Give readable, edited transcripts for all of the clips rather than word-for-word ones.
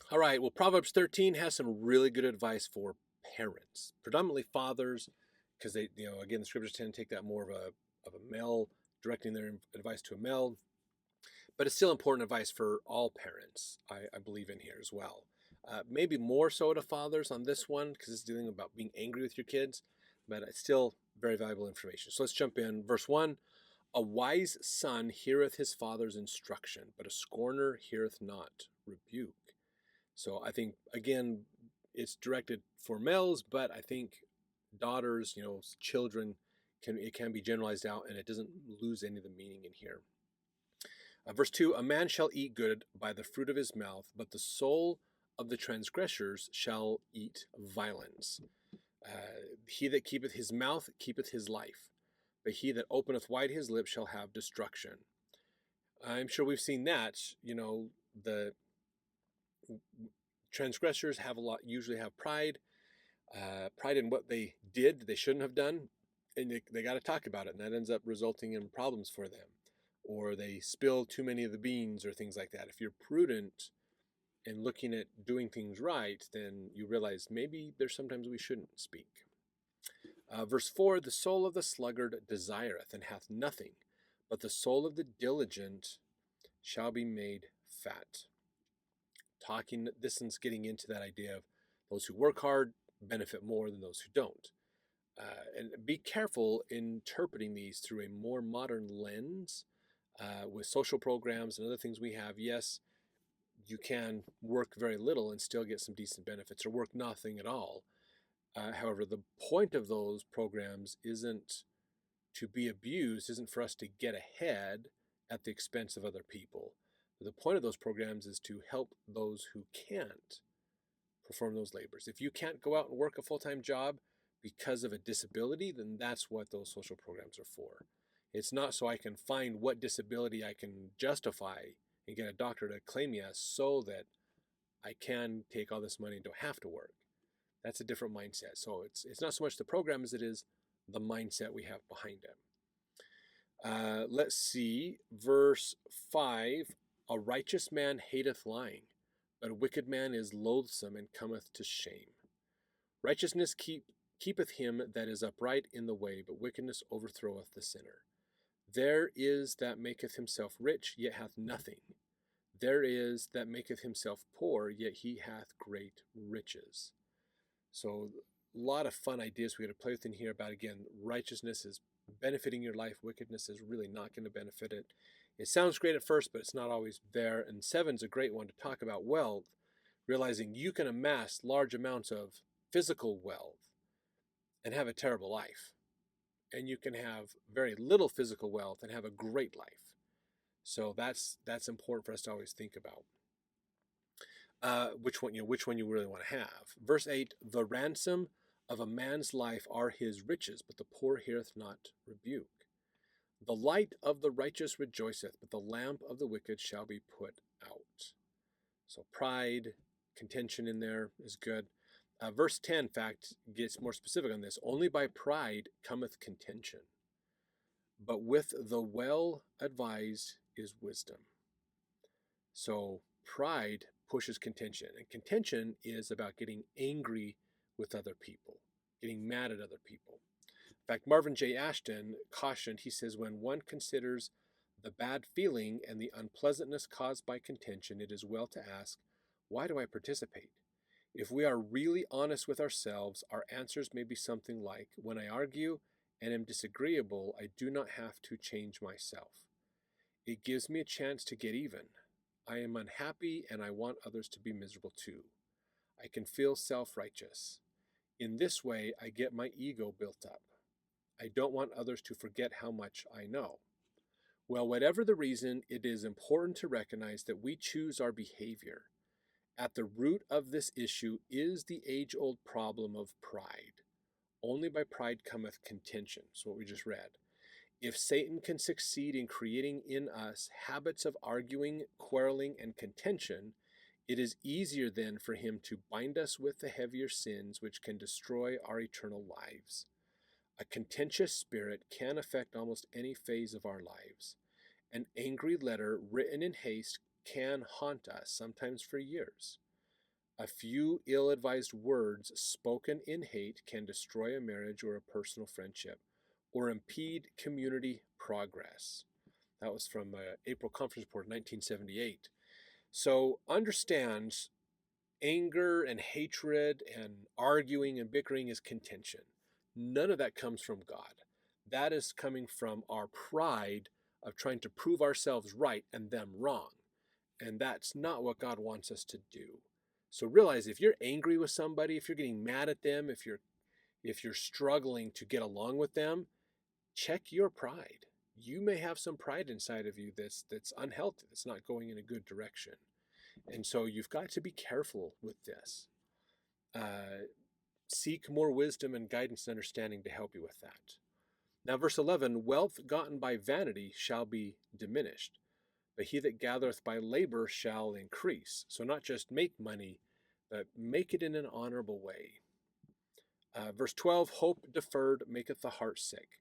All right, well, Proverbs 13 has some really good advice for parents, predominantly fathers, because they, again, the scriptures tend to take that more of a male, directing their advice to a male, but it's still important advice for all parents, I believe, in here as well. Maybe more so to fathers on this one, because it's dealing about being angry with your kids, but it's still very valuable information. So let's jump in. Verse 1. A wise son heareth his father's instruction, but a scorner heareth not rebuke. So I think, again, it's directed for males, but I think daughters, children, it can be generalized out, and it doesn't lose any of the meaning in here. Verse 2, a man shall eat good by the fruit of his mouth, but the soul of the transgressors shall eat violence. He that keepeth his mouth keepeth his life, but he that openeth wide his lips shall have destruction. I'm sure we've seen that. The transgressors usually have pride in what they did that they shouldn't have done, and they got to talk about it, and that ends up resulting in problems for them. Or they spill too many of the beans or things like that. If you're prudent and looking at doing things right, then you realize maybe there's sometimes we shouldn't speak. Verse 4, the soul of the sluggard desireth and hath nothing, but the soul of the diligent shall be made fat. This one's getting into that idea of those who work hard benefit more than those who don't. And be careful interpreting these through a more modern lens. With social programs and other things we have, yes, you can work very little and still get some decent benefits, or work nothing at all. However, the point of those programs isn't to be abused, isn't for us to get ahead at the expense of other people. The point of those programs is to help those who can't perform those labors. If you can't go out and work a full-time job because of a disability, then that's what those social programs are for. It's not so I can find what disability I can justify and get a doctor to claim me as so that I can take all this money and don't have to work. That's a different mindset. So it's not so much the program as it is the mindset we have behind it. Let's see, verse 5, a righteous man hateth lying, but a wicked man is loathsome and cometh to shame. Righteousness keepeth him that is upright in the way, but wickedness overthroweth the sinner. There is that maketh himself rich, yet hath nothing. There is that maketh himself poor, yet he hath great riches. So a lot of fun ideas we got to play with in here about, again, righteousness is benefiting your life. Wickedness is really not going to benefit it. It sounds great at first, but it's not always there. And 7's a great one to talk about wealth, realizing you can amass large amounts of physical wealth and have a terrible life. And you can have very little physical wealth and have a great life. So that's important for us to always think about. Which one you really want to have. Verse 8, the ransom of a man's life are his riches, but the poor heareth not rebuke. The light of the righteous rejoiceth, but the lamp of the wicked shall be put out. So pride, contention in there is good. Verse 10, in fact, gets more specific on this. Only by pride cometh contention, but with the well-advised is wisdom. So pride pushes contention, and contention is about getting angry with other people, getting mad at other people. In fact, Marvin J. Ashton cautioned, he says, when one considers the bad feeling and the unpleasantness caused by contention, it is well to ask, why do I participate? If we are really honest with ourselves, our answers may be something like, when I argue and am disagreeable, I do not have to change myself. It gives me a chance to get even. I am unhappy and I want others to be miserable too. I can feel self-righteous. In this way, I get my ego built up. I don't want others to forget how much I know. Well, whatever the reason, it is important to recognize that we choose our behavior. At the root of this issue is the age-old problem of pride. Only by pride cometh contention. That's what we just read. If Satan can succeed in creating in us habits of arguing, quarreling, and contention, it is easier then for him to bind us with the heavier sins which can destroy our eternal lives. A contentious spirit can affect almost any phase of our lives. An angry letter written in haste can haunt us, sometimes for years. A few ill-advised words spoken in hate can destroy a marriage or a personal friendship, or impede community progress. That was from April Conference Report 1978. So understand, anger and hatred and arguing and bickering is contention. None of that comes from God. That is coming from our pride of trying to prove ourselves right and them wrong. And that's not what God wants us to do. So realize, if you're angry with somebody, if you're getting mad at them, if you're struggling to get along with them, check your pride. You may have some pride inside of you that's unhealthy, that's not going in a good direction. And so you've got to be careful with this. Seek more wisdom and guidance and understanding to help you with that. Now, verse 11, wealth gotten by vanity shall be diminished, but he that gathereth by labor shall increase. So not just make money, but make it in an honorable way. Verse 12, hope deferred maketh the heart sick,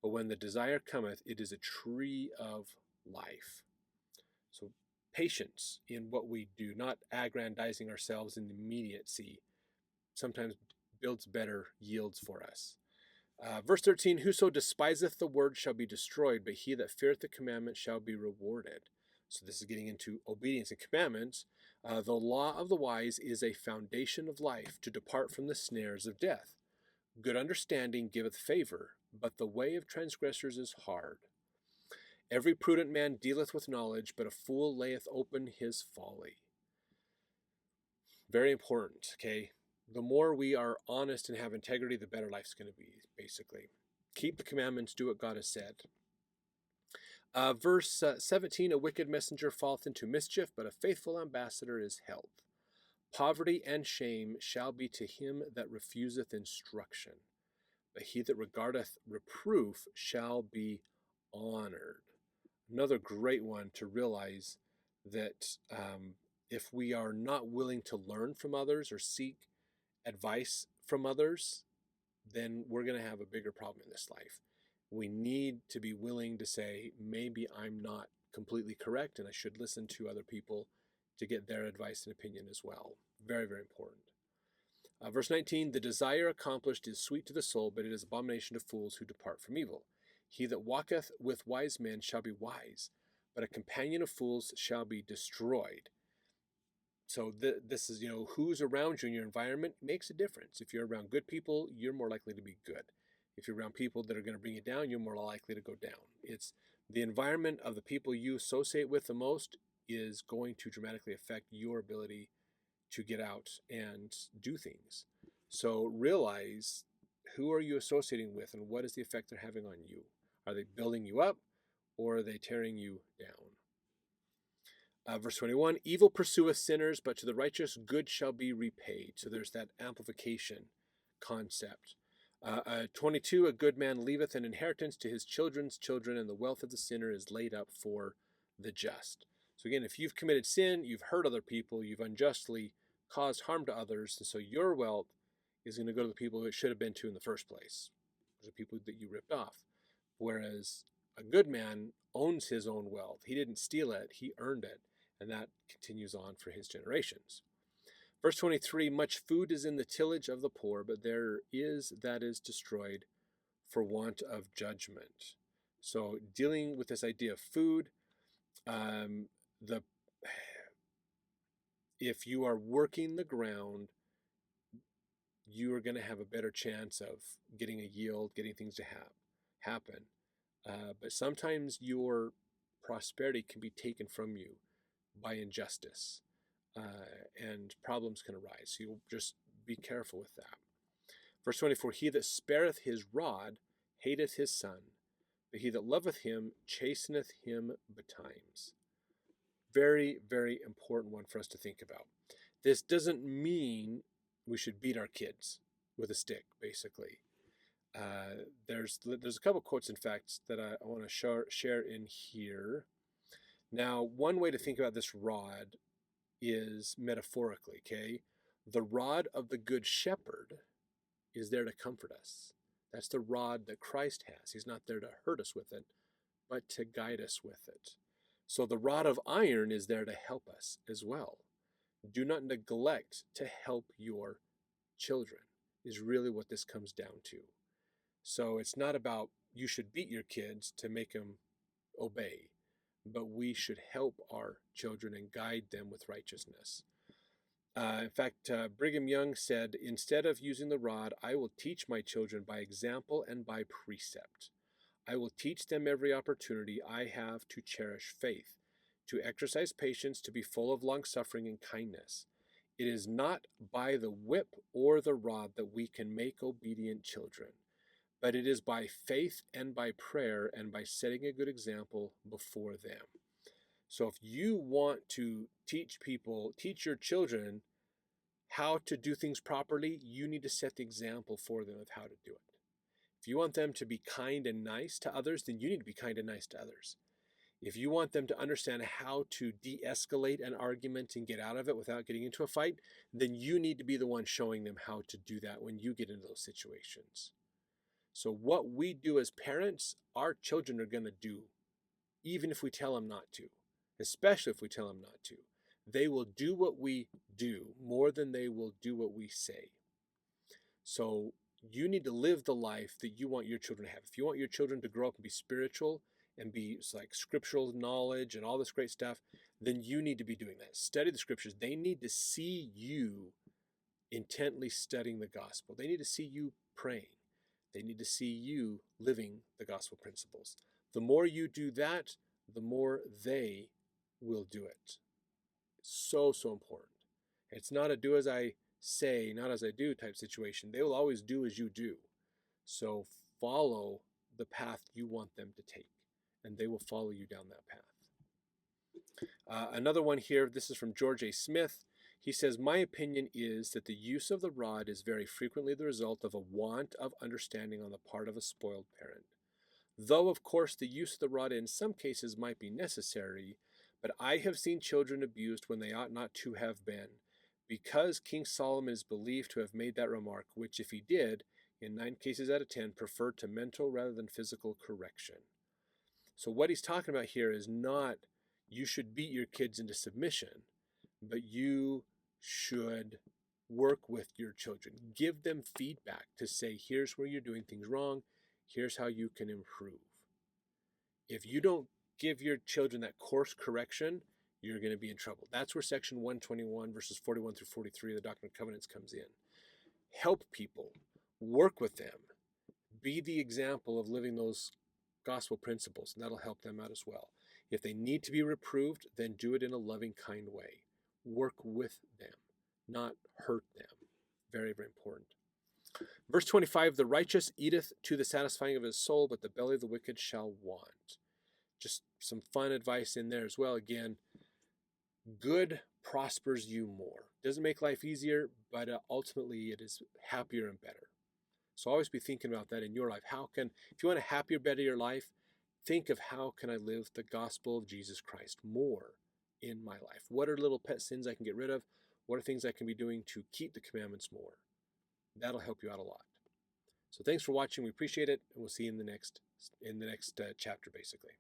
but when the desire cometh, it is a tree of life. So patience in what we do, not aggrandizing ourselves in the immediacy, sometimes builds better yields for us. Verse 13, whoso despiseth the word shall be destroyed, but he that feareth the commandment shall be rewarded. So this is getting into obedience and commandments. The law of the wise is a foundation of life, to depart from the snares of death. Good understanding giveth favor, but the way of transgressors is hard. Every prudent man dealeth with knowledge, but a fool layeth open his folly. Very important, okay? The more we are honest and have integrity, the better life's going to be, basically. Keep the commandments, do what God has said. Verse 17, a wicked messenger falleth into mischief, but a faithful ambassador is health. Poverty and shame shall be to him that refuseth instruction, but he that regardeth reproof shall be honored. Another great one to realize that if we are not willing to learn from others or seek advice from others, then we're going to have a bigger problem in this life. We need to be willing to say, maybe I'm not completely correct and I should listen to other people to get their advice and opinion as well. Very, very important. Verse 19, the desire accomplished is sweet to the soul, but it is abomination to fools who depart from evil. He that walketh with wise men shall be wise, but a companion of fools shall be destroyed. So this is, who's around you in your environment makes a difference. If you're around good people, you're more likely to be good. If you're around people that are going to bring you down, you're more likely to go down. It's the environment of the people you associate with the most is going to dramatically affect your ability to get out and do things. So realize, who are you associating with and what is the effect they're having on you? Are they building you up or are they tearing you down? Verse 21, evil pursueth sinners, but to the righteous good shall be repaid. So there's that amplification concept. 22, a good man leaveth an inheritance to his children's children, and the wealth of the sinner is laid up for the just. So again, if you've committed sin, you've hurt other people, you've unjustly caused harm to others, and so your wealth is going to go to the people it should have been to in the first place, the people that you ripped off. Whereas a good man owns his own wealth. He didn't steal it, he earned it, and that continues on for his generations. Verse 23, much food is in the tillage of the poor, but there is that is destroyed for want of judgment. So dealing with this idea of food, if you are working the ground, you are going to have a better chance of getting a yield, getting things to happen. But sometimes your prosperity can be taken from you by injustice, and problems can arise. So you'll just be careful with that. Verse 24, he that spareth his rod hateth his son, but he that loveth him chasteneth him betimes. Very, very important one for us to think about. This doesn't mean we should beat our kids with a stick, basically. There's a couple quotes, in fact, that I want to share in here. Now, one way to think about this rod is metaphorically, okay? The rod of the good shepherd is there to comfort us. That's the rod that Christ has. He's not there to hurt us with it, but to guide us with it. So the rod of iron is there to help us as well. Do not neglect to help your children, is really what this comes down to. So it's not about you should beat your kids to make them obey, but we should help our children and guide them with righteousness. In fact, Brigham Young said, instead of using the rod, I will teach my children by example and by precept. I will teach them every opportunity I have to cherish faith, to exercise patience, to be full of long-suffering and kindness. It is not by the whip or the rod that we can make obedient children, but it is by faith and by prayer and by setting a good example before them. So if you want to teach your children how to do things properly, you need to set the example for them of how to do it. If you want them to be kind and nice to others, then you need to be kind and nice to others. If you want them to understand how to de-escalate an argument and get out of it without getting into a fight, then you need to be the one showing them how to do that when you get into those situations. So what we do as parents, our children are going to do, even if we tell them not to, especially if we tell them not to. They will do what we do more than they will do what we say. So you need to live the life that you want your children to have. If you want your children to grow up and be spiritual and be like scriptural knowledge and all this great stuff, then you need to be doing that. Study the scriptures. They need to see you intently studying the gospel. They need to see you praying. They need to see you living the gospel principles. The more you do that, the more they will do it. So important. It's not a do as I say, not as I do type situation. They will always do as you do. So follow the path you want them to take, and they will follow you down that path. Another one here, this is from George A. Smith. He says, my opinion is that the use of the rod is very frequently the result of a want of understanding on the part of a spoiled parent. Though, of course, the use of the rod in some cases might be necessary, but I have seen children abused when they ought not to have been, because King Solomon is believed to have made that remark, which if he did, in 9 cases out of 10, preferred to mental rather than physical correction. So what he's talking about here is not you should beat your kids into submission, but you should work with your children. Give them feedback to say, here's where you're doing things wrong. Here's how you can improve. If you don't give your children that course correction, you're going to be in trouble. That's where section 121 verses 41 through 43 of the Doctrine and Covenants comes in. Help people. Work with them. Be the example of living those gospel principles, and that'll help them out as well. If they need to be reproved, then do it in a loving, kind way. Work with them, not hurt them. Very, very important. Verse 25, the righteous eateth to the satisfying of his soul, but the belly of the wicked shall want. Just some fun advice in there as well. Again, good prospers you more. Doesn't make life easier, but ultimately it is happier and better. So always be thinking about that in your life. If you want a happier, better life, think of how can I live the gospel of Jesus Christ more in my life? What are little pet sins I can get rid of? What are things I can be doing to keep the commandments more? That'll help you out a lot. So thanks for watching. We appreciate it, and we'll see you in the next chapter, basically.